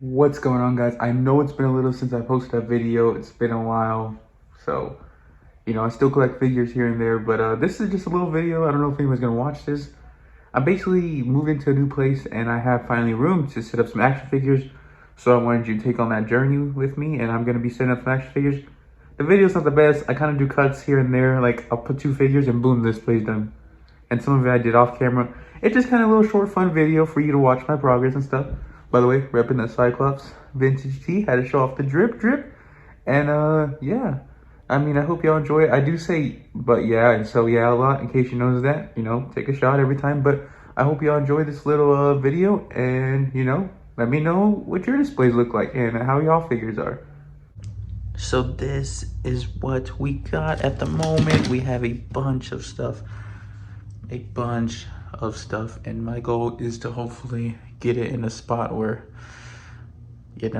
What's going on, guys? I know it's been a little since I posted a video. It's been a while. So, I still collect figures here and there, but this is just a little video. I don't know if anyone's gonna watch this. I basically moved into a new place and I have finally room to set up some action figures. So I wanted you to take on that journey with me, and I'm gonna be setting up some action figures. The video's not the best. I kind of do cuts here and there. Like, I'll put two figures and boom, this play's done. And some of it I did off camera. It's just kind of a little short, fun video for you to watch my progress and stuff. By the way, repping that Cyclops vintage tee. Had to show off the drip. And yeah. I mean, I hope y'all enjoy it. I do say but yeah and so yeah a lot, in case you notice that. Take a shot every time. But I hope y'all enjoy this little video, and let me know what your displays look like and how y'all figures are. So this is what we got at the moment. We have a bunch of stuff, and my goal is to hopefully get it in a spot where it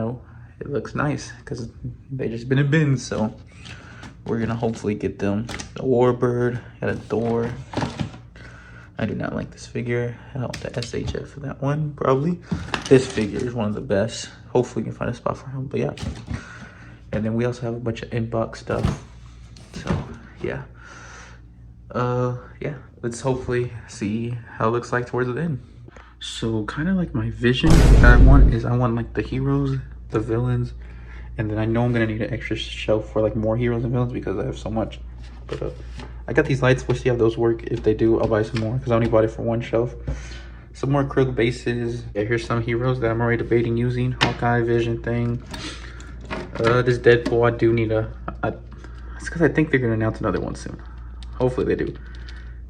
looks nice, because they just been in bins. So we're gonna hopefully get them. The Warbird, got a Thor. I do not like this figure. I want the SHF for that one, probably. This figure is one of the best. Hopefully we can find a spot for him, but yeah. And then we also have a bunch of inbox stuff. So yeah. Yeah, let's hopefully see how it looks like towards the end. So kind of like my vision that I want is, I want like the heroes, the villains, and then I know I'm gonna need an extra shelf for like more heroes and villains because I have so much. But I got these lights. We'll see how those work. If they do, I'll buy some more because I only bought it for one shelf. Some more acrylic bases. Yeah, here's some heroes that I'm already debating using. Hawkeye, Vision thing. This Deadpool, I do need it's because I think they're gonna announce another one soon. Hopefully they do.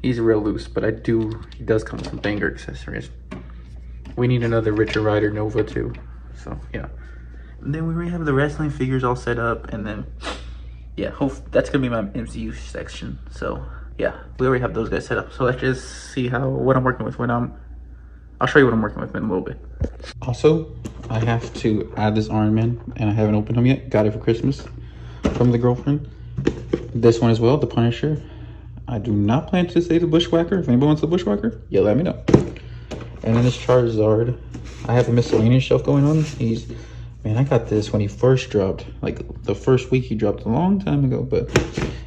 He's real loose, but he does come with some banger accessories. We need another Richard Rider Nova too. So yeah. And then we already have the wrestling figures all set up, and then yeah, that's gonna be my MCU section. So yeah, we already have those guys set up. So let's just see what I'm working with I'll show you what I'm working with in a little bit. Also, I have to add this Iron Man, and I haven't opened them yet. Got it for Christmas from the girlfriend. This one as well, the Punisher. I do not plan to say the Bushwhacker. If anybody wants the Bushwhacker, yeah, let me know. And then this Charizard. I have a miscellaneous shelf going on. Man, I got this when he first dropped. Like the first week he dropped a long time ago. But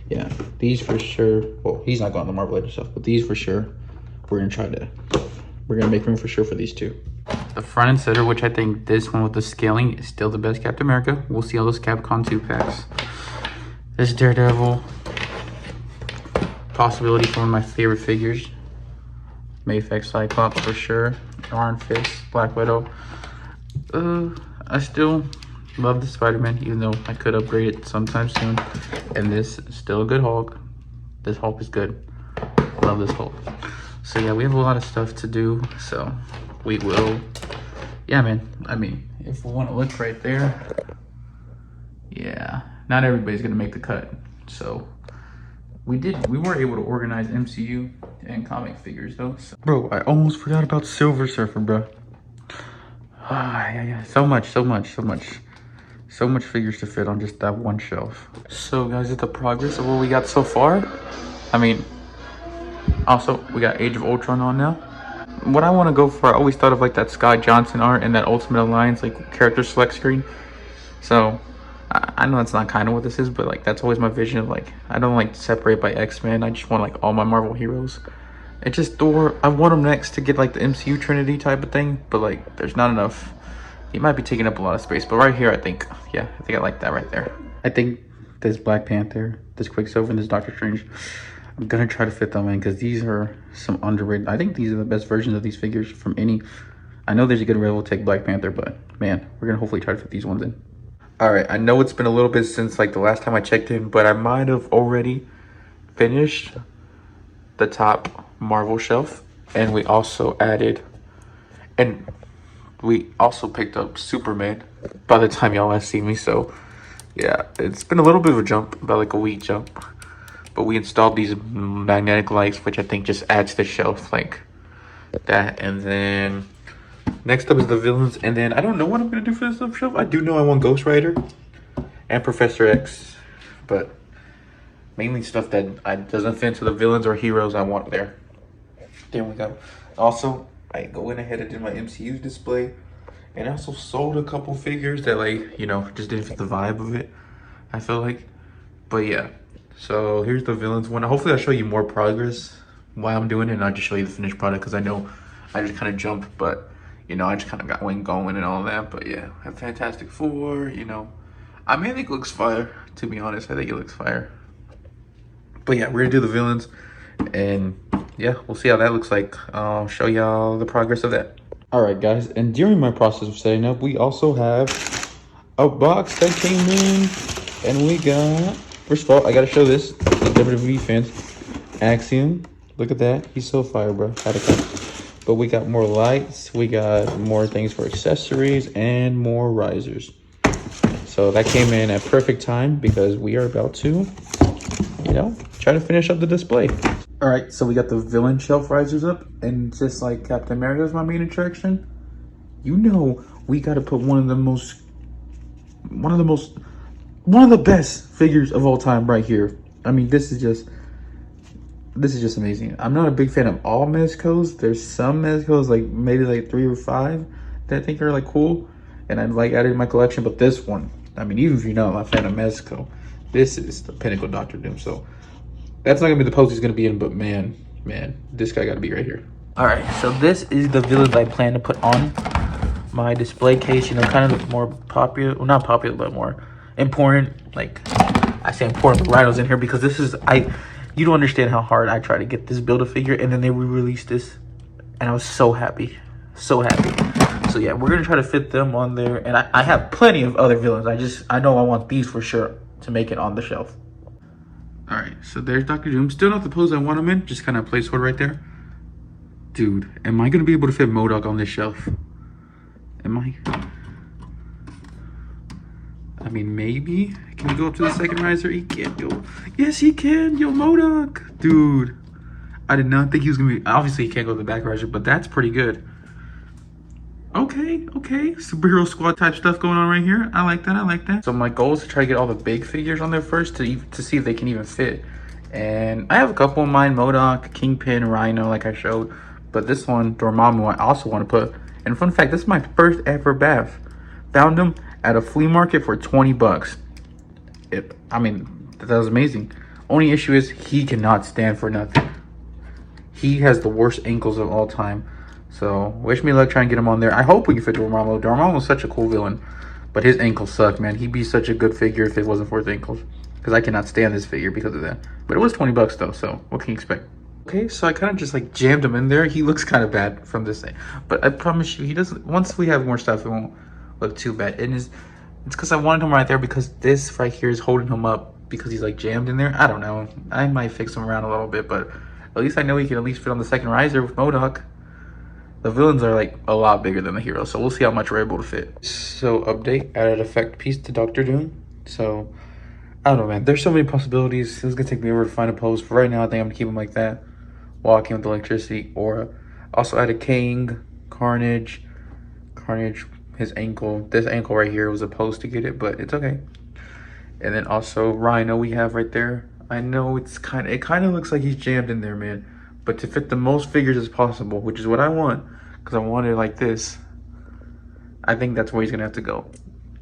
yeah, these for sure. Well, he's not going on the Marvel Legends stuff, but these for sure. We're gonna make room for sure for these two. The front and center, which I think this one with the scaling is still the best Captain America. We'll see how those Capcom 2 packs. This Daredevil. Possibility for one of my favorite figures. Mayfix Cyclops for sure. Iron Fist, Black Widow. I still love the Spider-Man, even though I could upgrade it sometime soon. And this is still a good Hulk. This Hulk is good. Love this Hulk. So yeah, we have a lot of stuff to do. So we will. Yeah, man. I mean, if we want to look right there. Yeah, not everybody's gonna make the cut. So we were able to organize MCU and comic figures though. So. Bro, I almost forgot about Silver Surfer, bro. Yeah. So much figures to fit on just that one shelf. So guys, it's the progress of what we got so far. I mean, also we got Age of Ultron on now. What I want to go for, I always thought of like that Scott Johnson art and that Ultimate Alliance like character select screen. So I know that's not kind of what this is, but like that's always my vision of like, I don't like separate by X-Men. I just want like all my Marvel heroes. It's just Thor. I want him next to get like the MCU Trinity type of thing, but like there's not enough. He might be taking up a lot of space, but right here I think I like that right there. I think this Black Panther, this Quicksilver, and this Doctor Strange, I'm gonna try to fit them in because these are some underrated. I think these are the best versions of these figures from any. I know there's a good Revoltech Black Panther, but man, we're gonna hopefully try to fit these ones in. All right, I know it's been a little bit since like the last time I checked in, but I might have already finished the top Marvel shelf, and we also picked up Superman by the time y'all last see me. So yeah, it's been a little bit of a jump, about like a week jump, but we installed these magnetic lights, which I think just adds to the shelf like that. And then next up is the villains, and then I don't know what I'm gonna do for this shelf. I do know I want Ghost Rider and Professor X, but mainly stuff that doesn't fit into the villains or heroes I want there. There we go. Also, I go in ahead and did my MCU display, And I also sold a couple figures that, like, you know, just didn't fit the vibe of it, I feel like. But yeah, so here's the villains one. Hopefully I'll show you more progress while I'm doing it, and I'll just show you the finished product, because I know I just kind of jumped, but you know, I just kind of got one going and all that. But yeah, I have Fantastic Four, you know. I mean, I think it looks fire, to be honest. I think it looks fire. But yeah, we're gonna do the villains, and yeah, we'll see how that looks like. I'll show y'all the progress of that. All right, guys, and during my process of setting up, we also have a box that came in, and we got, first of all, I gotta show this to the WWE fans. Axiom, look at that, he's so fire, bro. Had to come. But we got more lights, we got more things for accessories, and more risers. So that came in at perfect time, because we are about to, you know, try to finish up the display. All right, so we got the villain shelf risers up, and just like Captain America's my main attraction, you know, we got to put one of the best figures of all time right here. I mean, this is just amazing. I'm not a big fan of all Mezcos. There's some Mezcos, like maybe like 3 or 5, that I think are like cool, and I'd like added in my collection. But this one, I mean, even if you're not a fan of Mezco, this is the pinnacle Doctor Doom. So that's not gonna be the pose he's gonna be in, but man, this guy gotta be right here. All right, so this is the villains I plan to put on my display case. You know, kind of more popular, well, not popular, but more important. Like, I say important, but Rhino's in here because this is, you don't understand how hard I try to get this Build-A-Figure, and then they re-released this, and I was so happy, so happy. So yeah, we're gonna try to fit them on there, and I have plenty of other villains. I know I want these for sure to make it on the shelf. All right, so there's Dr. Doom. Still not the pose I want him in, just kind of placeholder right there. Dude, am I gonna be able to fit MODOK on this shelf? Am I? I mean, maybe. Can he go up to the second riser? He can't go. Yes, he can. Yo, MODOK. Dude, I did not think he was gonna be. Obviously, he can't go to the back riser, but that's pretty good. Okay. Superhero squad type stuff going on right here. I like that. So my goal is to try to get all the big figures on there first to see if they can even fit. And I have a couple in mind: MODOK, Kingpin, Rhino, like I showed. But this one, Dormammu, I also want to put. And fun fact, this is my first ever bath. Found him at a flea market for 20 bucks. I mean, that was amazing. Only issue is he cannot stand for nothing. He has the worst ankles of all time. So wish me luck trying to get him on there. I hope we can fit Dormammu. Dormammu is such a cool villain, but his ankles suck, man. He'd be such a good figure if it wasn't for his ankles, because I cannot stand this figure because of that. But it was 20 bucks though, so what can you expect? Okay, so I kind of just like jammed him in there. He looks kind of bad from this thing, but I promise you, he doesn't. Once we have more stuff, it won't look too bad. And it's because I wanted him right there, because this right here is holding him up because he's like jammed in there. I don't know. I might fix him around a little bit, but at least I know he can at least fit on the second riser with MODOK. The villains are like a lot bigger than the heroes, so we'll see how much we're able to fit. So update, added effect piece to Doctor Doom. So I don't know, man. There's so many possibilities. It's gonna take me over to find a pose. For right now, I think I'm gonna keep him like that. Walking with electricity. Aura. Also added King, Carnage, his ankle. This ankle right here was a pose to get it, but it's okay. And then also Rhino we have right there. I know it kind of looks like he's jammed in there, man. But to fit the most figures as possible, which is what I want, because I want it like this, I think that's where he's gonna have to go.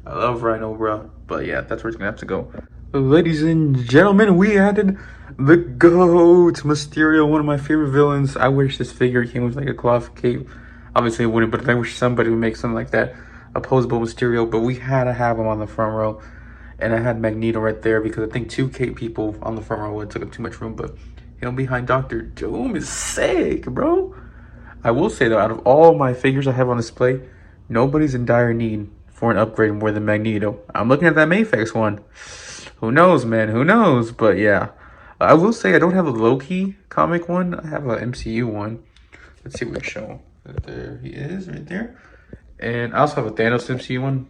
I love Rhino, bro, but yeah, that's where he's gonna have to go. Ladies and gentlemen, we added the GOAT, Mysterio, one of my favorite villains. I wish this figure came with like a cloth cape. Obviously it wouldn't, but I wish somebody would make something like that, a posable Mysterio. But we had to have him on the front row, and I had Magneto right there because I think 2 cape people on the front row would took up too much room. But him behind Doctor Doom is sick, bro. I will say though, out of all my figures I have on display, nobody's in dire need for an upgrade more than Magneto. I'm looking at that Mayfax one. Who knows, man? Who knows? But yeah, I will say I don't have a Loki comic one. I have a MCU one. Let's see what we show. There he is, right there. And I also have a Thanos MCU one.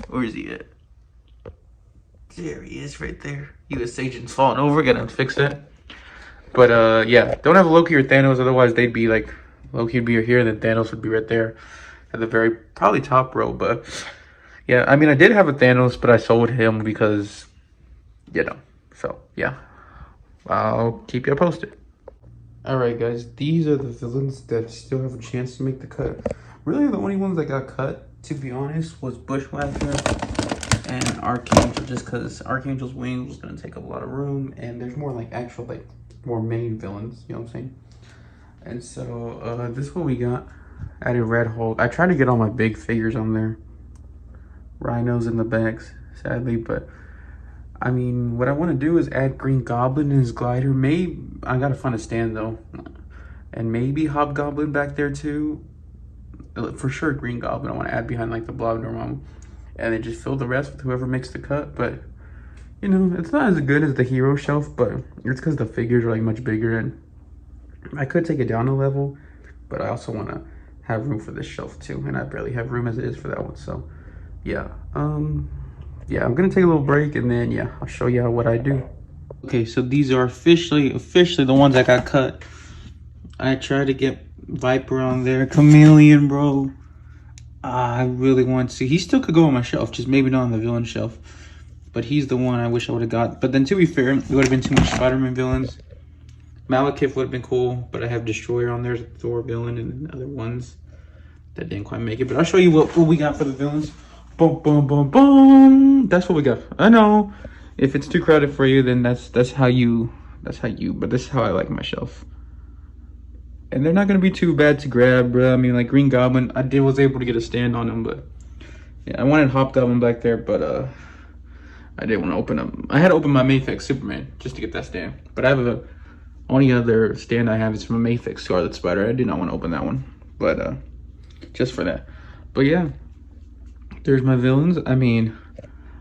Where is he at? There he is, right there. U.S. agent's falling over. Gotta fix that. But yeah, don't have Loki or Thanos, otherwise they'd be like, Loki would be here and then Thanos would be right there at the very probably top row. But yeah, I mean, I did have a Thanos, but I sold him because, you know. So yeah, I'll keep you posted. All right, guys, these are the villains that still have a chance to make the cut. Really, the only ones that got cut, to be honest, was Bushwhacker and Archangel, just because Archangel's wings was gonna take up a lot of room, and there's more like actual like more main villains. You know what I'm saying? And so this is what we got. Added Red Hulk. I tried to get all my big figures on there. Rhinos in the backs, sadly, but I mean, what I want to do is add Green Goblin and his glider. Maybe I gotta find a stand though, and maybe Hobgoblin back there too. For sure, Green Goblin. I want to add behind like the Blob Dormammu, and then just fill the rest with whoever makes the cut. But you know, it's not as good as the hero shelf, but it's because the figures are like much bigger, and I could take it down a level, but I also want to have room for this shelf too, and I barely have room as it is for that one. So yeah, yeah, I'm gonna take a little break, and then yeah, I'll show you what I do. Okay, so these are officially the ones that got cut. I tried to get Viper on there, Chameleon, bro. I really want to see. He still could go on my shelf, just maybe not on the villain shelf. But he's the one I wish I would have got. But then to be fair, it would have been too much Spider-Man villains. Malekith would have been cool, but I have Destroyer on there, Thor villain, and other ones that didn't quite make it. But I'll show you what we got for the villains. Boom, boom, boom, boom. That's what we got. I know. If it's too crowded for you, then that's how you. But this is how I like my shelf. And they're not gonna be too bad to grab, bro. I mean, like Green Goblin, was able to get a stand on him, but yeah, I wanted Hobgoblin back there, but I didn't want to open them. I had to open my Mayfix Superman just to get that stand. But I have only other stand I have is from a Mayfix Scarlet Spider. I did not want to open that one, but just for that. But yeah, there's my villains. I mean,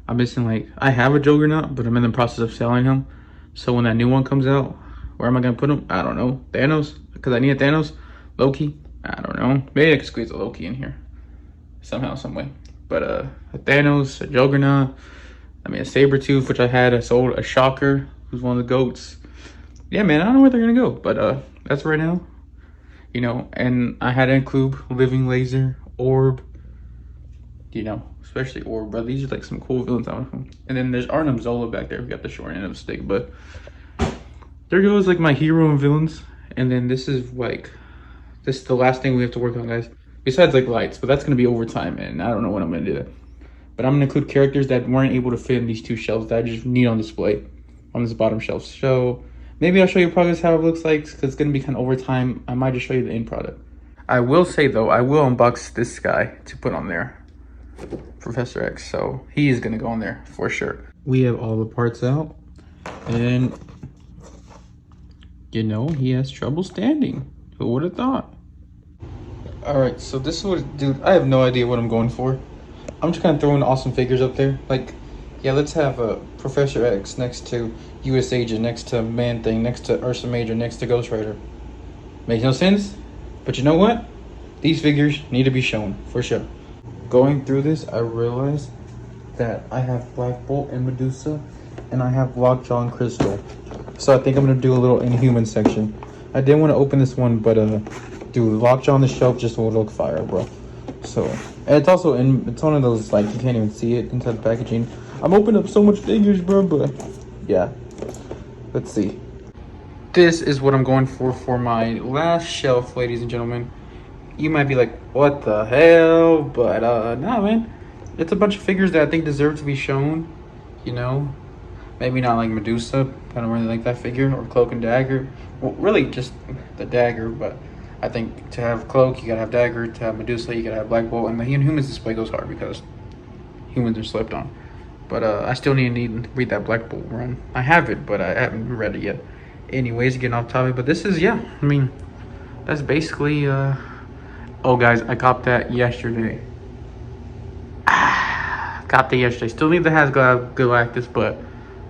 I'm missing like I have a Juggernaut, but I'm in the process of selling him. So when that new one comes out, where am I gonna put him? I don't know. Thanos, because I need a Thanos. Loki, I don't know. Maybe I could squeeze a Loki in here somehow, some way. But a Thanos, a Juggernaut. I mean, a Sabretooth, which I had. I sold a Shocker, who's one of the goats. Yeah, man, I don't know where they're gonna go, but that's right now. You know, and I had to include Living Laser, Orb. You know, especially Orb, bro. These are like some cool villains out of them. And then there's Arnim Zola back there. We got the short end of the stick, but there goes like my hero and villains. And then this is the last thing we have to work on, guys. Besides like lights, but that's gonna be over time, and I don't know when I'm gonna do that. But I'm gonna include characters that weren't able to fit in these two shelves that I just need on display on this bottom shelf. So maybe I'll show you progress how it looks like, because it's gonna be kind of over time. I might just show you the end product. I will say though, I will unbox this guy to put on there, Professor X. So he is gonna go on there for sure. We have all the parts out, and you know, he has trouble standing. Who would have thought? All right, so this is what, dude, I have no idea what I'm going for. I'm just kind of throwing awesome figures up there. Like, yeah, let's have a Professor X next to US Agent, next to Man-Thing, next to Ursa Major, next to Ghost Rider. Makes no sense, but you know what? These figures need to be shown, for sure. Going through this, I realized that I have Black Bolt and Medusa, and I have Lockjaw and Crystal. So I think I'm gonna do a little Inhuman section. I didn't want to open this one, but dude, Lockjaw on the shelf just will look fire, bro. So, and it's also it's one of those like you can't even see it inside the packaging. I'm opening up so much figures, bro, but yeah. Let's see. This is what I'm going for my last shelf, ladies and gentlemen. You might be like, what the hell? But nah, man. It's a bunch of figures that I think deserve to be shown. You know, maybe not like Medusa. I don't really like that figure, or Cloak and Dagger. Well, really just the Dagger, but I think to have Cloak, you gotta have Dagger. To have Medusa, you gotta have Black Bolt. And the Inhumans display goes hard because humans are slept on. But I still need to read that Black Bolt run. I have it, but I haven't read it yet. Anyways, getting off topic, but this is, yeah, I mean, that's basically, oh guys, I copped that yesterday. Copped it yesterday. Still need the Hasglav Galactus, but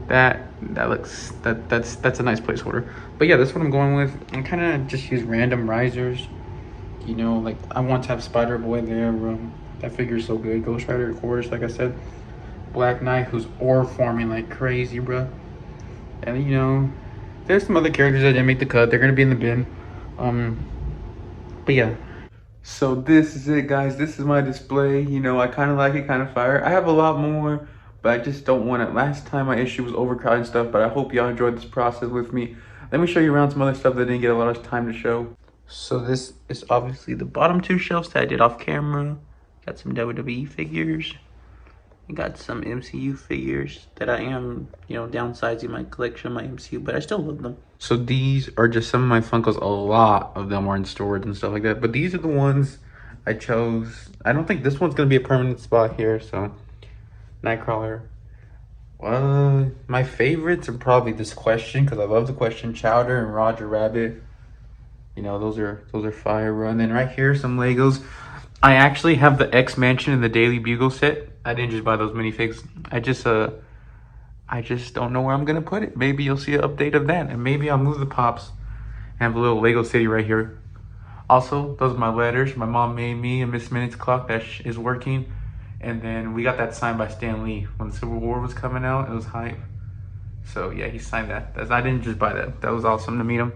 that's a nice placeholder. But yeah, that's what I'm going with. I'm kind of just use random risers. You know, like I want to have Spider Boy there. That figure's so good. Ghost Rider, of course, like I said. Black Knight, who's ore farming like crazy, bro. And you know, there's some other characters that didn't make the cut. They're gonna be in the bin. But yeah. So this is it, guys. This is my display. You know, I kind of like it, kind of fire. I have a lot more, but I just don't want it. Last time my issue was overcrowded and stuff, but I hope y'all enjoyed this process with me. Let me show you around some other stuff that didn't get a lot of time to show. So this is obviously the bottom two shelves that I did off camera. Got some WWE figures. I got some MCU figures that I am, you know, downsizing my collection of my MCU, but I still love them. So these are just some of my Funkos. A lot of them are in storage and stuff like that. But these are the ones I chose. I don't think this one's going to be a permanent spot here, so Nightcrawler. My favorites are probably this Question, because I love the Question, Chowder and Roger Rabbit. You know, those are fire. And then right here, some Legos. I actually have the X Mansion and the Daily Bugle set. I didn't just buy those minifigs. I just don't know where I'm gonna put it. Maybe you'll see an update of that, and maybe I'll move the pops and have a little Lego City right here. Also, those are my letters. My mom made me a Miss Minutes clock that is working. And then we got that signed by Stan Lee when the Civil War was coming out. It was hype. So yeah, he signed that. I didn't just buy that. That was awesome to meet him.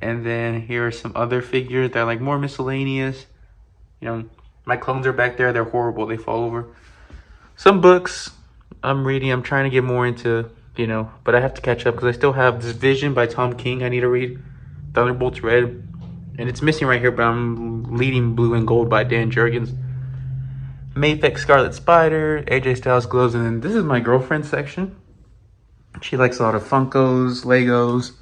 And then here are some other figures that are like more miscellaneous. You know, my clones are back there. They're horrible. They fall over. Some books I'm reading. I'm trying to get more into, you know, but I have to catch up because I still have this Vision by Tom King I need to read. Thunderbolts Red. And it's missing right here, but I'm leading Blue and Gold by Dan Jurgens. Mayfix Scarlet Spider, AJ Styles gloves, and then this is my girlfriend's section. She likes a lot of Funkos, Legos,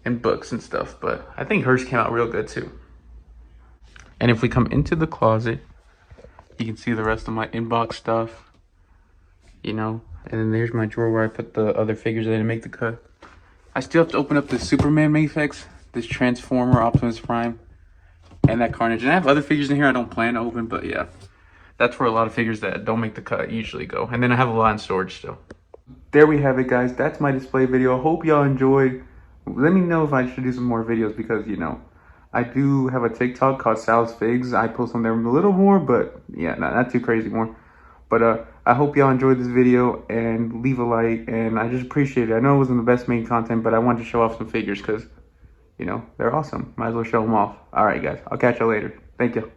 and books and stuff, but I think hers came out real good too. And if we come into the closet, you can see the rest of my inbox stuff, you know, and then there's my drawer where I put the other figures that didn't make the cut. I still have to open up this Superman Mayfix, this Transformer Optimus Prime, and that Carnage. And I have other figures in here I don't plan to open, but yeah. That's where a lot of figures that don't make the cut usually go. And then I have a lot in storage still. There we have it, guys. That's my display video. Hope y'all enjoyed. Let me know if I should do some more videos because, you know, I do have a TikTok called Sal's Figs. I post on there a little more, but yeah, not too crazy more. But I hope y'all enjoyed this video and leave a like. And I just appreciate it. I know it wasn't the best main content, but I wanted to show off some figures because, you know, they're awesome. Might as well show them off. All right, guys. I'll catch y'all later. Thank you.